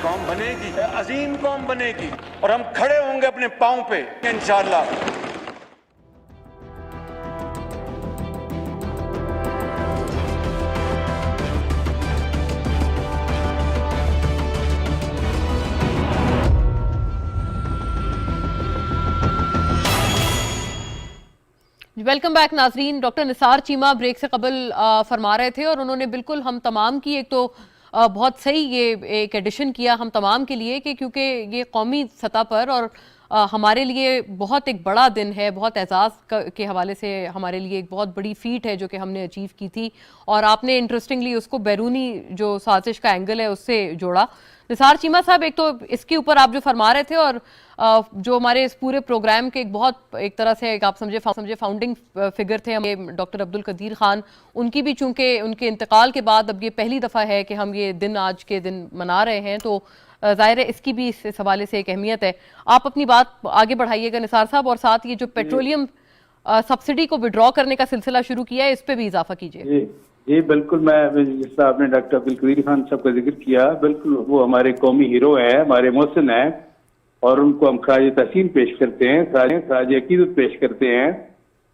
कौम बनेगी, अजीम कौम बनेगी, और हम खड़े होंगे अपने पांव पे इंशाअल्लाह। वेलकम बैक नाजरीन। डॉक्टर निसार चीमा ब्रेक से कबल फरमा रहे थे और उन्होंने बिल्कुल हम तमाम की एक तो बहुत सही ये एक एडिशन किया हम तमाम के लिए कि क्योंकि ये कौमी सतह पर और हमारे लिए बहुत एक बड़ा दिन है, बहुत एजाज़ के हवाले से हमारे लिए एक बहुत बड़ी फीट है जो कि हमने अचीव की थी और आपने इंटरेस्टिंगली उसको बैरूनी जो साजिश का एंगल है उससे जोड़ा। निसार चीमा साहब, एक तो इसके ऊपर आप जो फरमा रहे थे और जो हमारे इस पूरे प्रोग्राम के एक बहुत एक तरह से एक आप समझे फाउंडिंग फिगर थे हम डॉक्टर अब्दुल कदीर खान, उनकी भी चूंकि उनके इंतकाल के बाद अब ये पहली दफ़ा है कि हम ये दिन आज के दिन मना रहे हैं, तो जाहिर है इसकी भी इस हवाले से एक अहमियत है। आप अपनी बात आगे बढ़ाइएगा निसार साहब, और साथ ये जो पेट्रोलियम सब्सिडी को विड्रॉ करने का सिलसिला शुरू किया है इस पे भी इजाफा कीजिए। जी बिल्कुल, मैं जिस तरह आपने डॉक्टर अब्दुल कदीर खान साहब का जिक्र किया, बिल्कुल वो हमारे कौमी हीरो हैं, हमारे मोहसिन हैं और उनको हम खराज तहसीन पेश करते हैं, खराज अकीदत पेश करते हैं।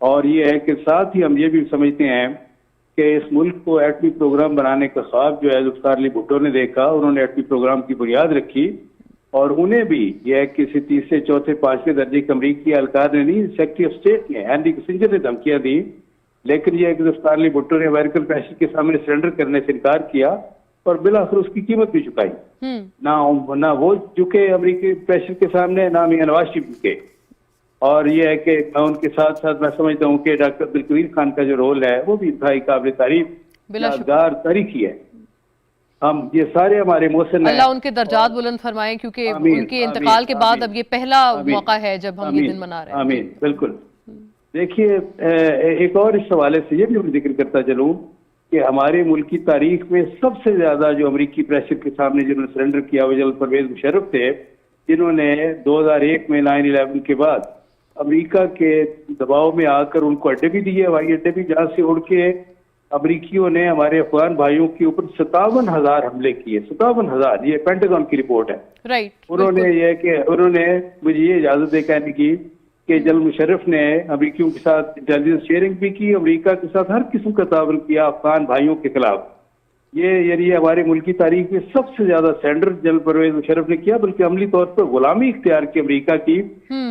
और ये है कि साथ ही हम ये भी समझते हैं कि इस मुल्क को एटमी प्रोग्राम बनाने का ख्वाब जो है जुल्फ़िकार अली भुट्टो ने देखा, उन्होंने एटमी प्रोग्राम की बुनियाद रखी और उन्हें भी यह किसी तीसरे चौथे पांचवें दर्जे के अमरीकी एहलकार ने नहीं, सेक्रेटरी ऑफ स्टेट ने हेनरी किसिंजर ने धमकियां दी, लेकिन यह जुल्फ़िकार अली भुट्टो ने अमेरिकन प्रेशर के सामने सरेंडर करने से इनकार किया और बिलाखिर उसकी कीमत भी चुकाई। ना वो झुके अमेरिकी प्रेशर के सामने, ना मियां नवाज शरीफ झुके। और ये है कि उनके साथ साथ मैं समझता हूँ कि डॉक्टर अब्दुल कदीर खान का जो रोल है वो भी इंतहाई काबिल तारीफ, यादगार तारीखी है। हम ये सारे हमारे मोहसिन अल्लाह उनके दरजात बुलंद फरमाए, क्योंकि उनके इंतकाल के बाद अब ये पहला मौका है जब हम ये दिन मना रहे हैं। आमीन, बिल्कुल। देखिए, एक और इस हवाले से ये भी मैं जिक्र करता चलूँ कि हमारे मुल्क की तारीख में सबसे ज्यादा जो अमरीकी प्रेशर के सामने जिन्होंने सरेंडर किया वो जनरल परवेज मुशर्रफ थे, जिन्होंने 2001 में 9/11 के बाद अमेरिका के दबाव में आकर उनको अड्डे भी दिए, हवाई अड्डे भी, जहाँ से उड़ के अमरीकियों ने हमारे अफगान भाइयों के ऊपर 57,000 हमले किए। 57,000, ये पेंटागन की रिपोर्ट है। राइट। उन्होंने मुझे ये इजाजत दे कहने की कि जनरल मुशर्रफ ने अमरीकियों के साथ इंटेलिजेंस शेयरिंग भी की, अमेरिका के साथ हर किस्म का ताउन किया अफगान भाइयों के खिलाफ। ये हमारे मुल्क की तारीख में सबसे ज्यादा सरेंडर जनरल परवेज मुशर्रफ ने किया, बल्कि अमली तौर पर गुलामी इख्तियार की अमेरिका की।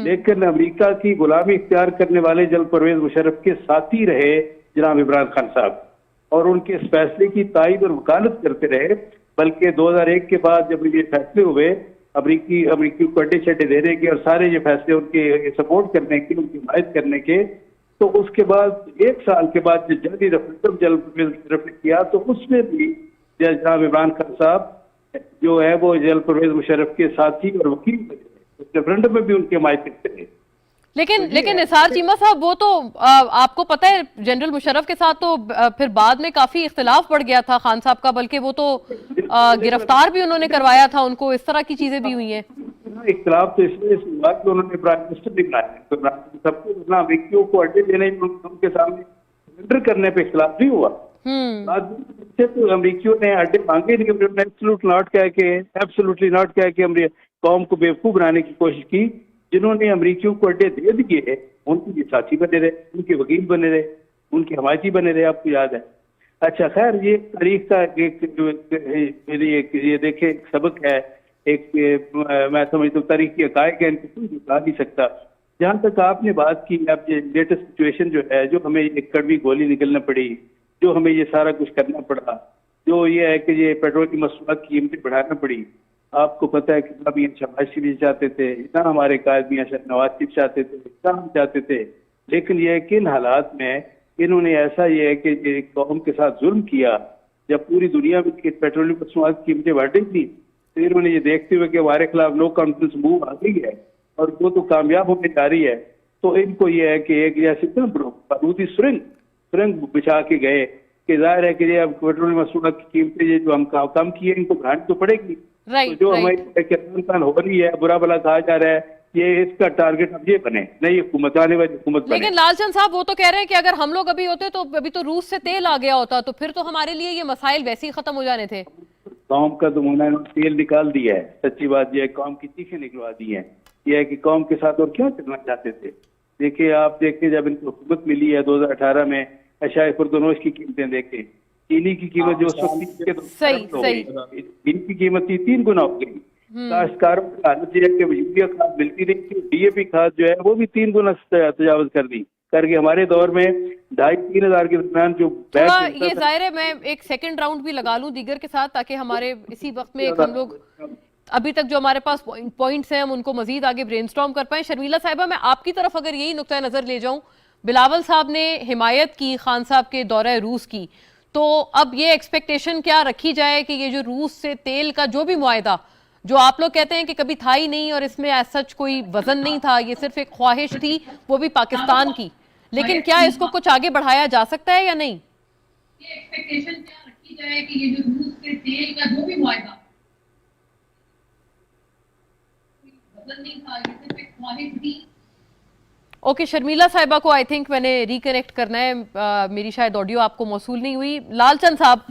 लेकिन अमेरिका की गुलामी इख्तियार करने वाले जनरल परवेज मुशर्रफ के साथी रहे जनाब इमरान खान साहब और उनके इस फैसले की तायद और वकालत करते रहे। बल्कि 2001 के बाद जब ये फैसले हुए अमरीकी को अड्डे शड्डे देने के और सारे ये फैसले उनके सपोर्ट करने के, उनकी हिमायत करने के, तो उसके बाद 1 साल के बाद जब जल्दी रेफरेंडम जनरल परवेज मुशर्रफ ने किया तो उसमें भी जनाब इमरान खान साहब जो है वो जनरल परवेज मुशर्रफ के साथी और वकील बने, रेफरेंडम में भी उनकी हिमायत करते रहे। लेकिन निसार चीमा साहब, वो तो आपको पता है जनरल मुशर्रफ के साथ तो फिर बाद में काफी इख्तिलाफ बढ़ गया था खान साहब का, बल्कि वो तो गिरफ्तार भी उन्होंने करवाया था उनको, इस तरह की चीजें भी हुई हैं। इख्तिलाफ तो इसलिए हुआ कि उन्होंने प्राइम मिनिस्टर भी बनाया, तो सबको अपना अमेरिकियों को अड्डे देने उनके सामने सरेंडर करने पे इख्तिलाफ नहीं हुआ। तो अमेरिकियों ने अड्डे मांगे नहीं, उन्होंने एब्सोल्युटली नॉट कह के कौम को बेवकूफ बनाने की कोशिश की। जिन्होंने अमरीकियों को अड्डे दे दिए उनके साथी बने रहे, उनके वकील बने रहे, उनके हमायती बने रहे, आपको याद है। अच्छा, खैर ये तारीख का ये देखे एक सबक है, मैं समझता हूँ तारीख की हकायक है, इनको कोई बता नहीं सकता। जहाँ तक आपने बात की, अब ये लेटेस्ट सिचुएशन जो है, जो हमें एक कड़वी गोली निकलना पड़ी, जो हमें ये सारा कुछ करना पड़ा, जो ये है कि ये पेट्रोल की मसरूफात की कीमतें बढ़ाना पड़ी। आपको पता है कि मियां शहबाज शरीफ भी चाहते थे, इतना हमारे कायद मियां नवाज शरीफ चाहते थे, इतना हम चाहते थे, लेकिन ये किन हालात में इन्होंने ऐसा ये है कि कौम के साथ जुल्म किया। जब पूरी दुनिया में पेट्रोलियम मसनूआत की कीमतें बढ़ थी, तो इन्होंने ये देखते हुए कि हमारे खिलाफ नो कॉन्फिडेंस मूव आ गई है और वो तो कामयाब होने जा रही है, तो इनको ये है कि एक जैसे बारूदी सुरंग बिछा के गए कि जाहिर है कि ये अब पेट्रोलियम मसनूआत की कीमतें जो हम कम किए, इनको बढ़ानी तो पड़ेगी। तो जो हमारी हो रही है, बुरा भला कहा जा रहा है, ये इसका टारगेट अब ये बने, नई हुकूमत, आने वाली हुकूमत बने। लेकिन लालचंद साहब, वो तो कह रहे हैं कि अगर हम लोग अभी होते तो अभी तो रूस से तेल आ गया होता, तो फिर तो हमारे लिए ये मसाइल वैसे ही खत्म हो जाने थे। कौम का तो उन्होंने तेल निकाल दिया है, सच्ची बात यह है, कौम की चीखें निकलवा दी है। यह है कि कौम के साथ और क्या करना चाहते थे। देखिए, आप देखिए जब इनको हुकूमत मिली है 2018 में, अशाए खुर्दनोश की कीमतें देखें, चीनी की कीमत जो चीनी की कीमत थी 3 गुना हो गई। काश्तकारों की हालत यह है कि यूरिया खाद मिलती रही थी, DAP खाद जो है वो भी 3 गुना तजावज कर दी। करके हमारे दौर में 2,500-3,000 हजार के दरमियान जो बैच थोड़ा मिलता ये था। जाहिर है मैं एक सेकंड राउंड भी लगा लूं दीगर के साथ, ताकि हमारे इसी वक्त में एक हम लोग अभी तक जो हमारे पास पॉइंट्स हैं हम उनको मजीद आगे ब्रेनस्टॉर्म कर पाएं। शर्मिला साहिबा, मैं आपकी तरफ अगर यही नुक्ता नजर ले जाऊं, बिलावल साहब ने हिमायत की खान साहब के दौरे रूस की, तो अब ये एक्सपेक्टेशन क्या रखी जाए कि ये जो रूस से तेल का जो भी मुआहदा, जो आप लोग कहते हैं कि कभी था ही नहीं और इसमें एज सच कोई वजन नहीं था, ये सिर्फ एक ख्वाहिश थी, वो भी पाकिस्तान की, लेकिन क्या इसको कुछ आगे बढ़ाया जा सकता है या नहीं? ये एक्सपेक्टेशन क्या रखी जाए कि ये जो रूस से तेल का जो भी मुआहदा वजन नहीं था, ये सिर्फ एक ख्वाहिश थी। ओके, शर्मिला साहिबा को आई थिंक मैंने रिकनेक्ट करना है, मेरी शायद ऑडियो आपको मौसूल नहीं हुई। लालचंद साहब,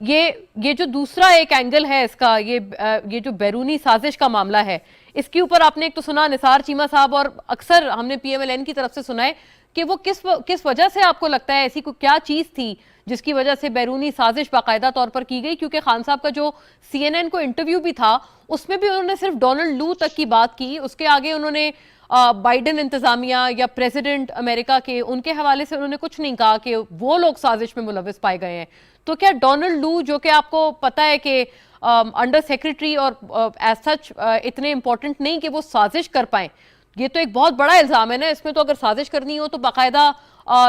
ये जो दूसरा एक एंगल है इसका, ये जो बैरूनी साजिश का मामला है, इसके ऊपर आपने एक तो सुना निसार चीमा साहब, और अक्सर हमने PMLN की तरफ से सुना है कि वो किस वजह से आपको लगता है, ऐसी कोई क्या चीज थी जिसकी वजह से बैरूनी साजिश बाकायदा तौर पर की गई? क्योंकि खान साहब का जो CNN को इंटरव्यू भी था उसमें भी उन्होंने सिर्फ डोनाल्ड लू तक की बात की, उसके आगे उन्होंने बाइडेन इंतजामिया या प्रेसिडेंट अमेरिका के उनके हवाले से उन्होंने कुछ नहीं कहा कि वो लोग साजिश में मुलविस पाए गए हैं। तो क्या डोनाल्ड लू, जो कि आपको पता है कि अंडर सेक्रेटरी और एज सच इतने इंपॉर्टेंट नहीं कि वो साजिश कर पाए, ये तो एक बहुत बड़ा इल्जाम है ना, इसमें तो अगर साजिश करनी हो तो बाकायदा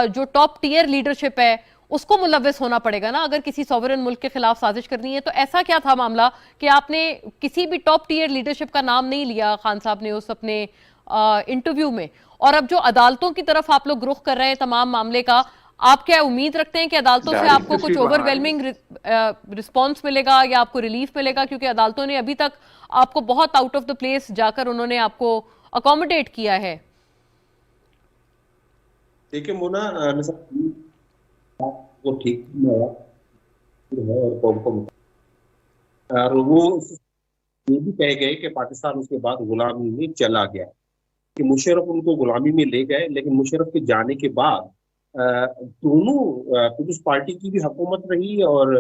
जो टॉप टीयर लीडरशिप है उसको मुलविस होना पड़ेगा ना, अगर किसी सॉवरेन मुल्क के खिलाफ साजिश करनी है। तो ऐसा क्या था मामला कि आपने किसी भी टॉप टीयर लीडरशिप का नाम नहीं लिया खान साहब ने उस अपने इंटरव्यू में? और अब जो अदालतों की तरफ आप लोग रुख कर रहे हैं तमाम मामले का, आप क्या उम्मीद रखते हैं कि अदालतों से आपको कुछ ओवरवेलमिंग रिस्पॉन्स मिलेगा या आपको रिलीफ मिलेगा? क्योंकि अदालतों ने अभी तक आपको बहुत आउट ऑफ द प्लेस जाकर उन्होंने आपको अकोमोडेट किया है। देखिए मोना, वो ठीक है और वो ये भी कह गए कि पाकिस्तान उसके बाद गुलामी में चला गया, कि मुशर्रफ उनको गुलामी में ले गए, लेकिन मुशर्रफ के जाने के बाद दोनों पीपुल्स पार्टी की भी हुकूमत रही और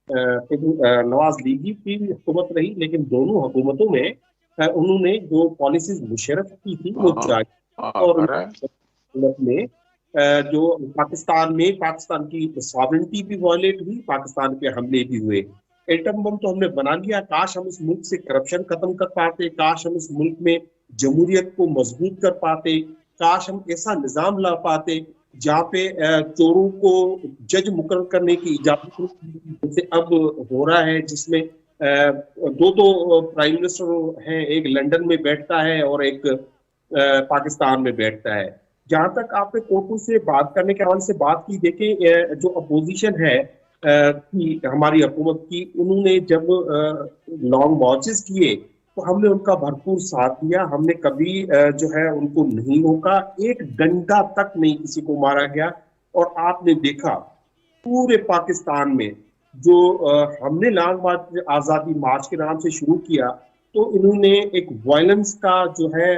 नवाज लीगी की भी हुकूमत रही, लेकिन दोनों हुकूमतों में उन्होंने जो पॉलिसीज मुशर्रफ की थी वो जारी, और हुकूमत में जो पाकिस्तान की सॉवरेंटी भी वॉयलेट हुई, पाकिस्तान पे हमले भी हुए। एटम बम तो हमने बना लिया, काश हम इस मुल्क से करप्शन खत्म कर पाते, काश हम इस मुल्क में जमहूरियत को मजबूत कर पाते, काश हम ऐसा निजाम ला पाते जहाँ पे चोरों को जज मुकर्रर करने की इजाजत जैसे अब हो रहा है, जिसमें दो प्राइम मिनिस्टर हैं, एक लंदन में बैठता है और एक पाकिस्तान में बैठता है। जहां तक आपने कोर्टों से बात करने के हवाले से बात की, देखें जो अपोजिशन है की हमारी हुकूमत की, उन्होंने जब लॉन्ग मार्चेस किए तो हमने उनका भरपूर साथ दिया, हमने कभी जो है उनको नहीं रोका, एक डंडा तक नहीं किसी को मारा गया। और आपने देखा पूरे पाकिस्तान में जो हमने लॉन्ग मार्च आज़ादी मार्च के नाम से शुरू किया, तो इन्होंने एक वायलेंस का जो है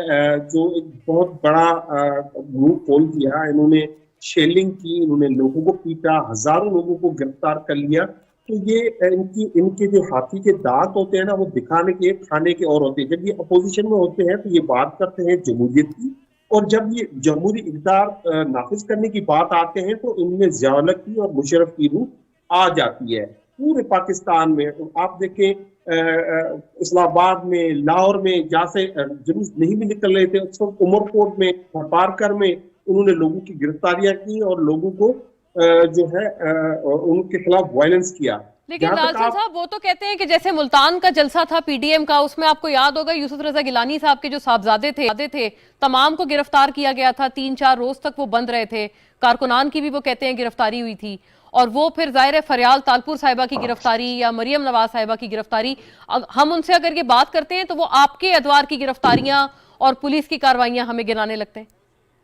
जो एक बहुत बड़ा मुंह खोल दिया, इन्होंने शेलिंग की, इन्होंने लोगों को पीटा, हजारों लोगों को गिरफ्तार कर लिया। तो ये इनके जो हाथी के दांत होते हैं ना, वो दिखाने के खाने के और होते हैं। जब ये अपोजिशन में होते हैं तो ये बात करते हैं जमहूरियत की, और जब ये जमहूरी इक़्तिदार नाफिज करने की बात आते हैं तो इनमें ज़ियाउल की और मुशर्रफ की रूह आ जाती है। पूरे पाकिस्तान में आप देखें, इस्लामाबाद में, लाहौर में, जहाँ से जुलूस नहीं भी निकल रहे थे, उमरकोट में, पारकर में उन्होंने लोगों की गिरफ्तारियां की और लोगों को जो है उनके खिलाफ वायलेंस किया। लेकिन लालचंद साहब, वो तो कहते हैं कि जैसे मुल्तान का जलसा था PDM का, उसमें आपको याद होगा यूसुफ रजा गिलानी साहब के जो साहबजादे थे तमाम को गिरफ्तार किया गया था, 3-4 रोज तक वो बंद रहे थे, कारकुनान की भी वो कहते हैं गिरफ्तारी हुई थी। और वो फिर जाहिर है फरियाल तालपुर साहिबा की गिरफ्तारी या मरियम नवाज साहिबा की गिरफ्तारी, हम उनसे अगर ये बात करते हैं तो वो आपके अदवार की गिरफ्तारियां और पुलिस की कार्रवाइयां हमें गिनाने लगते हैं।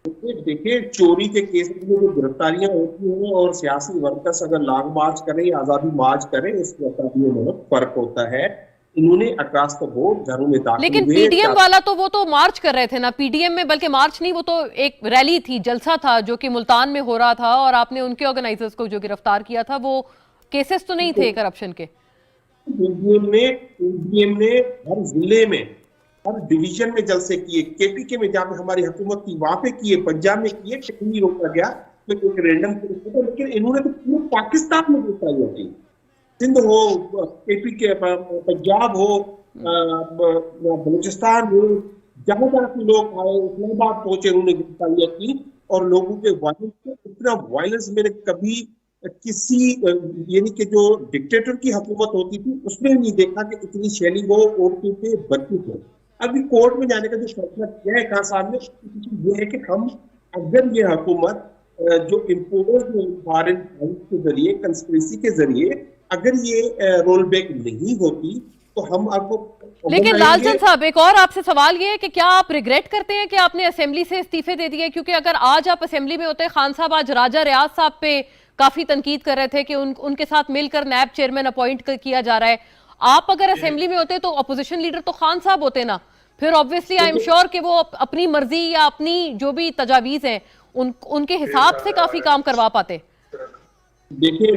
देखिए, चोरी के केस में जो गिरफ्तारियां होती हैं और सियासी वर्कर्स अगर लॉन्ग मार्च करें या आजादी मार्च करें, इस गिरफ्तारियों में फर्क होता है। इन्होंने अक्रॉस द बोर्ड घरों में दाखिल लेकिन हुए। PDM वाला तो वो तो मार्च कर रहे थे ना, PDM में बल्कि मार्च नहीं, वो तो एक रैली थी, जलसा था जो कि मुल्तान में हो रहा था, और आपने उनके ऑर्गेनाइजर्स को जो गिरफ्तार किया था वो केसेस तो नहीं थे करप्शन के। PDM ने हर जिले में हर डिवीजन में जलसे किए, केपीके में जहाँ पे हमारी हुकूमत थी वहां पे किए, पंजाब में किए, नहीं रोका गया तो एक रैंडम था, लेकिन इन्होंने तो पूरे पाकिस्तान में रोका की, सिंध हो, केपी के पंजाब हो, बलूचिस्तान हो, जहां जहां के लोग आए, इस्लामाबाद पहुंचे, उन्होंने गिरफ्तारियां की और लोगों के वायलेंस को, इतना वायलेंस मैंने कभी किसी यानी कि जो डिक्टेटर की हुकूमत होती थी उसमें नहीं देखा कि इतनी शैली वो औरतों पे बदती थे। अभी कोर्ट में जाने का जो फैसला किया है खान साहब ने, ये है कि हम अगर ये हुकूमत जो इम्पोर्ट फॉरेन के जरिए, कंस्पिरेसी के जरिए अगर ये रोल बैक नहीं होती तो हम आपको। लेकिन लालचंद साहब, एक और आपसे सवाल ये है कि क्या आप रिग्रेट करते हैं कि आपने असेंबली से इस्तीफे दे दिए? क्योंकि अगर आज आप असेंबली में होते, खान साहब आज राजा रियाज साहब पे काफी तनकीद कर रहे थे कि उनके साथ मिलकर नैब चेयरमैन अपॉइंट किया जा रहा है, आप अगर असेंबली में होते तो अपोजिशन लीडर तो खान साहब होते ना, फिर ऑब्वियसली आई एम श्योर कि वो अपनी मर्जी या अपनी जो भी तजावीज हैं उनके हिसाब से काफी काम करवा पाते। देखिए,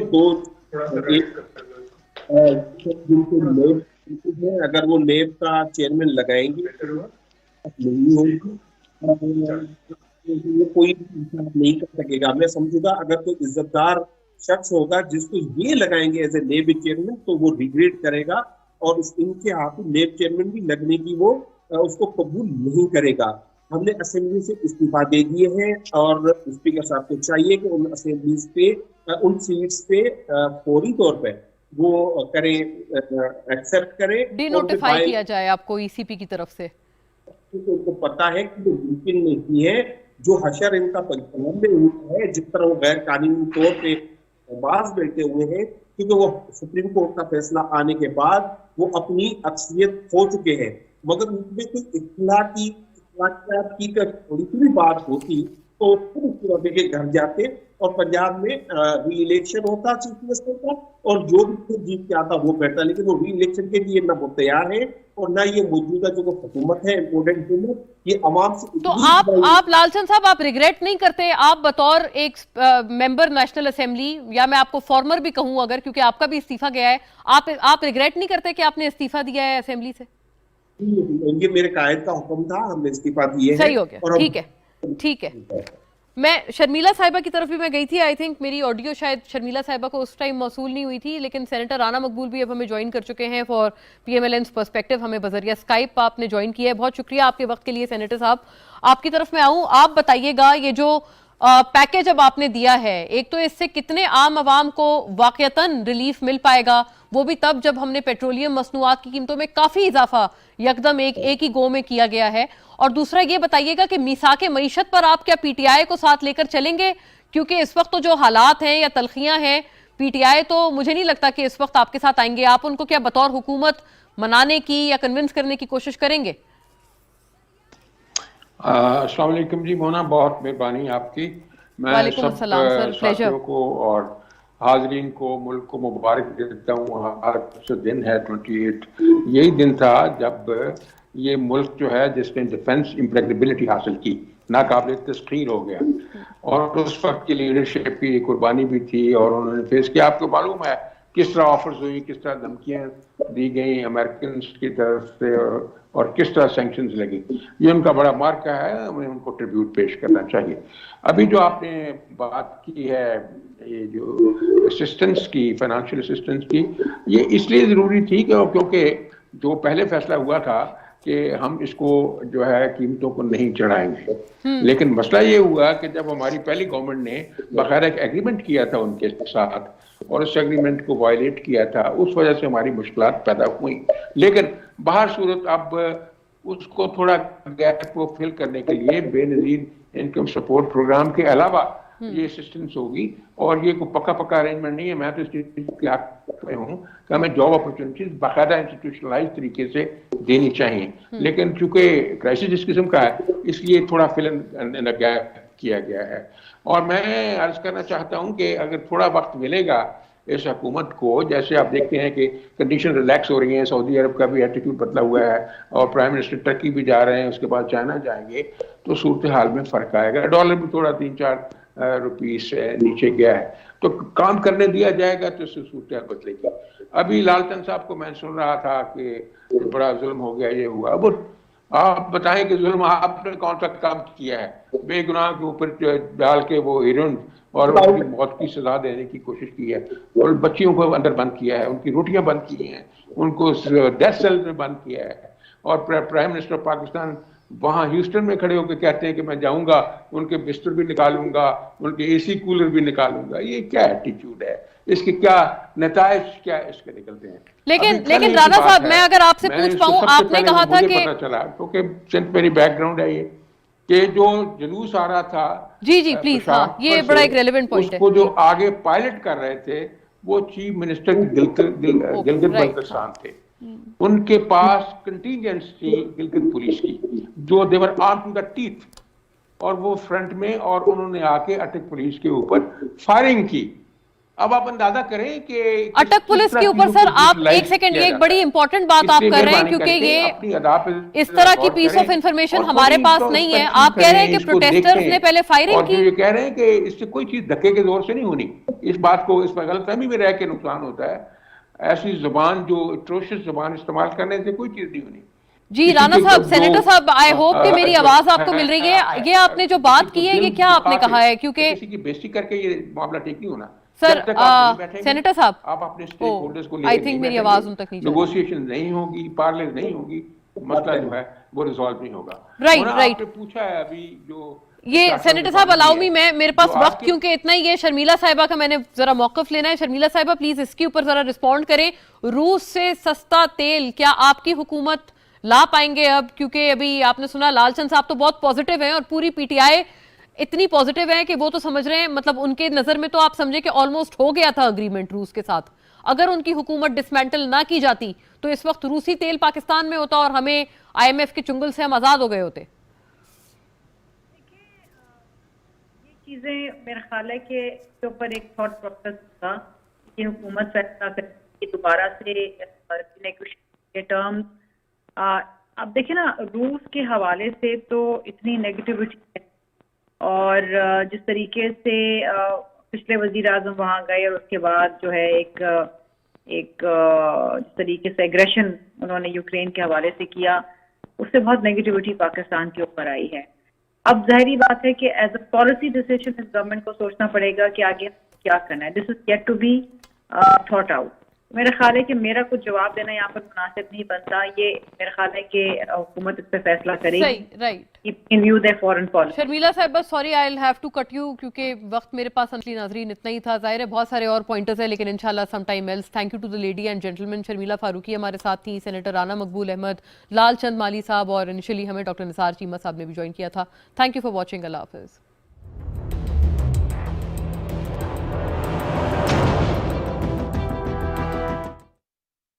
अगर वो नेब का चेयरमैन लगाएंगे नहीं होगी, ये कोई नहीं कर सकेगा। मैं समझूंगा अगर कोई इज्जतदार शख्स होगा जिसको ये लगाएंगे एज ए नेब चेयरमैन तो वो रिग्रेट करेगा और इनके हाथों नेब चेयरमैन भी लगने की वो उसको कबूल नहीं करेगा। हमने असेंबली से इस्तीफा दे दिए हैं और स्पीकर साहब को चाहिए कि उन असेंबलीज पे, उन सीट्स पे फौरी तौर पे वो करें, एक्सेप्ट करें, डिनोटिफाई किया जाए आपको ईसीपी की तरफ से। उनको पता है कि वो मुमकिन नहीं है, जो हशर इनका पंजाब में हुआ है, जिस तरह वो गैर कानूनी तौर पे बाज बैठे हुए हैं, क्योंकि वो सुप्रीम कोर्ट का फैसला आने के बाद वो अपनी अक्सरियत खो चुके हैं। मगर उनमें कोई इख्तिलाफियात की थोड़ी सी भी बात होती तो खुद के घर जाते और पंजाब में री इलेक्शन होता चीफ मिनिस्टर का और जो भी खुद जीत के आता वो बैठता, लेकिन वो री इलेक्शन के लिए ना वो तैयार है और ना ये मौजूदा जो हुकूमत है, इम्पोर्टेंट हुकूमत, ये अवाम से। तो आप लालचंद साहब, आप रिग्रेट नहीं करते? आप बतौर एक मेंबर नेशनल असेंबली, या मैं आपको फॉर्मर भी कहूं अगर, क्योंकि आपका भी इस्तीफा गया है, आप रिग्रेट नहीं करते कि आपने इस्तीफा दिया है असेंबली से? ये मेरे कायद का हुक्म था, हमने इस्तीफा दिए। सही हो गया, ठीक है, ठीक है। मैं शर्मिला साहिबा की तरफ भी मैं गई थी, आई थिंक मेरी ऑडियो शायद शर्मिला साहिबा को उस टाइम मौसूल नहीं हुई थी, लेकिन सेनेटर राना मकबूल भी अब हमें ज्वाइन कर चुके हैं फॉर पीएमएलएन पर्सपेक्टिव। हमें बजरिया स्काइप आपने ज्वाइन किया है, बहुत शुक्रिया आपके वक्त के लिए सेनेटर साहब। आपकी तरफ मैं आऊं, आप बताइएगा ये जो पैकेज अब आपने दिया है, एक तो इससे कितने आम आवाम को वाकयतन रिलीफ मिल पाएगा, वो भी तब जब हमने पेट्रोलियम मसनूआत की कीमतों में काफी इजाफा यकदम एक ही गो में किया गया है, और दूसरा ये बताइएगा कि मीसाके मईशत पर आप क्या पीटीआई को साथ लेकर चलेंगे? क्योंकि इस वक्त तो जो हालात हैं या तलखियां हैं, पीटीआई तो मुझे नहीं लगता कि इस वक्त आपके साथ आएंगे। आप उनको क्या बतौर हुकूमत मनाने की या कन्विंस करने की कोशिश करेंगे? अस्सलाम वालेकुम जी मोना, बहुत मेहरबानी आपकी। मैं सब साथियों को और हाजरीन को, मुल्क को मुबारक देता हूँ। आज जो दिन है 28, यही दिन था जब ये मुल्क जो है जिसने डिफेंस इम्प्रेग्नेबिलिटी हासिल की, नाकाबिल तस्खीर हो गया, और उस वक्त की लीडरशिप की कुर्बानी भी थी और उन्होंने फेस किया। आपको मालूम है किस तरह ऑफर्स हुई, किस तरह धमकियां दी गई अमेरिकन की तरफ से और किस तरह सैंक्शंस लगी। ये उनका बड़ा मार्का है, हमें उनको ट्रिब्यूट पेश करना चाहिए। अभी जो आपने बात की है ये जो असिस्टेंस की, फाइनेंशियल असिस्टेंस की, ये इसलिए ज़रूरी थी क्योंकि जो पहले फैसला हुआ था कि हम इसको जो है कीमतों को नहीं चढ़ाएंगे, लेकिन मसला ये हुआ कि जब हमारी पहली गवर्नमेंट ने बाकायदा एक एग्रीमेंट किया था उनके साथ और उस एग्रीमेंट को वायलेट किया था, उस वजह से हमारी मुश्किलात पैदा हुई। लेकिन बाहर सूरत अब उसको थोड़ा गैप को फिल करने के लिए बेनजीर इनकम सपोर्ट प्रोग्राम के अलावा ये असिस्टेंस होगी, और ये कोई पक्का अरेंजमेंट नहीं है। मैं तो इस चीज के आगे हूँ कि हमें जॉब अपॉर्चुनिटीज बाकायदा इंस्टीट्यूशनलाइज तरीके से देनी चाहिए, लेकिन चूंकि क्राइसिस इस किस्म का है इसलिए थोड़ा फिल इन द गैप किया गया है। और मैं अर्ज करना चाहता हूँ कि अगर थोड़ा वक्त मिलेगा इस हुकूमत को, जैसे आप देखते हैं कि कंडीशन रिलैक्स हो रही है, सऊदी अरब का भी एटीट्यूड बदला हुआ है और प्राइम मिनिस्टर टर्की भी जा रहे हैं, उसके बाद चाइना जाएंगे, तो सूरत हाल में फ़र्क आएगा। डॉलर भी थोड़ा 3-4 रुपये से नीचे गया है, तो काम करने दिया जाएगा तो इससे सूरत हाल बदलेगी। अभी लालचंद साहब को मैं सुन रहा था कि बड़ा जुल्म हो गया, ये हुआ। अब आप बताएं कि जुल्म आपने कौन सा काम किया है। बेगुनाह के ऊपर डाल के वो हिरन और उनकी मौत की सजा देने की कोशिश की है, और बच्चियों को अंदर बंद किया है, उनकी रोटियां बंद की हैं, उनको डेथ सेल में बंद किया है। और प्राइम मिनिस्टर पाकिस्तान वहां ह्यूस्टन में खड़े होकर कहते हैं कि मैं जाऊंगा, उनके बिस्तर भी निकालूंगा, उनके एसी कूलर भी निकालूंगा। ये क्या एटीट्यूड है? इसके क्या नतायज क्या इसके निकलते हैं? लेकिन राणा साहब, मैं अगर आपसे पूछ पाऊं, आपने कहा था कि पता चला, क्योंकि सिर्फ मेरी बैकग्राउंड है ये, कि जो जुलूस आ रहा था, जी प्लीज, हाँ, ये बड़ा एक रेलेवेंट पॉइंट है। उसको जो आगे पायलट कर रहे थे वो चीफ मिनिस्टर गिलगित बल्तिस्तान थे। उनके पास कंटिजेंट्स थी गिलगित पुलिस की, जो देवर आर्म्ड टू द टीथ, और वो फ्रंट में, और उन्होंने आके अटक पुलिस के ऊपर फायरिंग की। अब आप अंदाजा करें कि अटक पुलिस के ऊपर, सर आप एक सेकंड, ये एक बड़ी इंपॉर्टेंट बात आप कर रहे हैं, क्योंकि ये इस तरह की पीस ऑफ इंफॉर्मेशन हमारे पास नहीं है। आप कह रहे हैं कि प्रोटेस्टर्स ने पहले फायरिंग की, ये कह रहे हैं कि इससे कोई चीज धक्के के जोर से नहीं होनी। इस बात को, इस पर गलतफहमी में रह के नुकसान होता है। ऐसी जुबान, जो एट्रोशियस जुबान इस्तेमाल करने से कोई चीज नहीं होनी। जी राणा साहब, सेनेटर साहब, आई होप कि मेरी आवाज आपको मिल रही है। ये आपने जो बात की है, ये क्या आपने कहा है? क्योंकि किसी की बेइज्जती करके ये मामला ठीक नहीं होना। सर सेनेटर साहब, आप अपने स्टेक होल्डर्स को आई थिंक मेरी आवाज उन तक नहीं, नेगोशिएशन नहीं होगी, पार्ले नहीं होगी, मसला जो है वो रिजॉल्व नहीं होगा। राइट। पूछा है अभी जो ये सेनेटर साहब, अलाउ मी, मैं मेरे पास वक्त क्योंकि इतना ही है। शर्मिला साहिबा का मैंने जरा मौकफ लेना है। शर्मिला साहिबा प्लीज इसके ऊपर जरा रिस्पॉन्ड करें। रूस से सस्ता तेल क्या आपकी हुकूमत ला पाएंगे अब? क्योंकि अभी आपने सुना लालचंद साहब तो बहुत पॉजिटिव हैं, और पूरी पीटीआई इतनी पॉजिटिव है कि वो तो समझ रहे हैं, मतलब उनके नजर में तो आप समझे कि ऑलमोस्ट हो गया था अग्रीमेंट रूस के साथ। अगर उनकी हुकूमत डिसमेंटल ना की जाती तो इस वक्त रूसी तेल पाकिस्तान में होता और हमें आईएमएफ के चुंगल से हम आजाद हो गए होते। ये चीजें मेरा ख्याल है कि इसके ऊपर एक थॉट प्रोसेस था कि हुकूमत फैसला करेगी दोबारा से के टर्म्स। अब देखिए ना, रूस के हवाले से तो इतनी नेगेटिविटी है, और जिस तरीके से पिछले वजीर आजम वहाँ गए और उसके बाद जो है एक जिस तरीके से एग्रेशन उन्होंने यूक्रेन के हवाले से किया, उससे बहुत नेगेटिविटी पाकिस्तान के ऊपर आई है। अब जाहिर बात है कि एज अ पॉलिसी डिसीजन इस गवर्नमेंट को सोचना पड़ेगा कि आगे क्या करना है। This is yet to be thought out. मेरा ख्याल है कि मेरा कुछ जवाब देना यहाँ पर मुनासिब नहीं बनता। ये मेरा ख्याल है कि हुकूमत इस पर फैसला करेगी। Right. In view their foreign policy. Sharmila साहब, बस sorry, I will have to cut you, क्योंकि वक्त मेरे पास असली नाजरीन इतना ही था। जाहिर है बहुत सारे और पॉइंटर्स है, लेकिन इंशाल्लाह some time else. Thank you to the lady and gentleman. Sharmila Farooqui हमारे साथ थी, सेनेटर राना मकबूल अहमद, लालचंद माली साहब, और इनिशियली हमें डॉक्टर निसार चीमा साहब ने भी ज्वाइन किया था। Thank you for watching. Allah Hafiz.